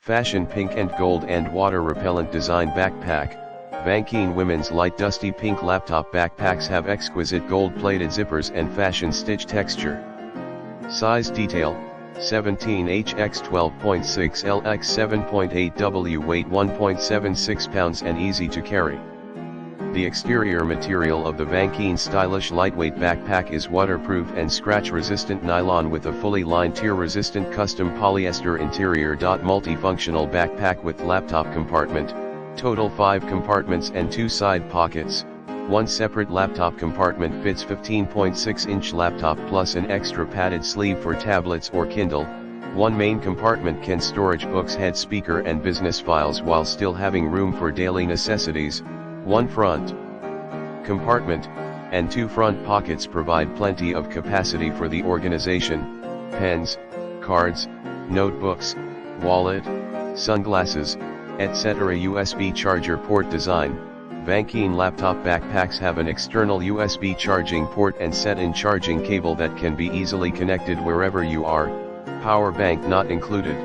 Fashion pink and gold and water repellent design backpack. VANKEAN women's light dusty pink laptop backpacks have exquisite gold-plated zippers and fashion stitch texture. Size detail: 17HX 12.6 LX 7.8W, weight 1.76 pounds and easy to carry. The exterior material of the VANKEAN stylish lightweight backpack is waterproof and scratch-resistant nylon with a fully lined tear-resistant custom polyester interior. Multifunctional backpack with laptop compartment, total 5 compartments and 2 side pockets. One separate laptop compartment fits 15.6-inch laptop plus an extra padded sleeve for tablets or Kindle. One main compartment can storage books, head speaker and business files while still having room for daily necessities. One front compartment and 2 front pockets provide plenty of capacity for the organization, pens, cards, notebooks, wallet, sunglasses, etc. USB charger port design. VANKEAN laptop backpacks have an external USB charging port and set-in charging cable that can be easily connected wherever you are, power bank not included.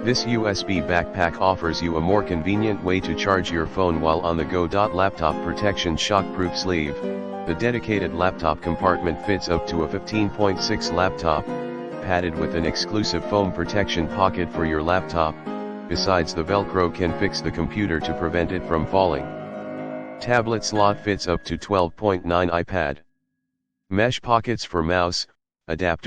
This USB backpack offers you a more convenient way to charge your phone while on the go. Laptop protection shockproof sleeve. The dedicated laptop compartment fits up to a 15.6 laptop, padded with an exclusive foam protection pocket for your laptop. Besides, the Velcro can fix the computer to prevent it from falling. Tablet slot fits up to 12.9 iPad. Mesh pockets for mouse, adapter.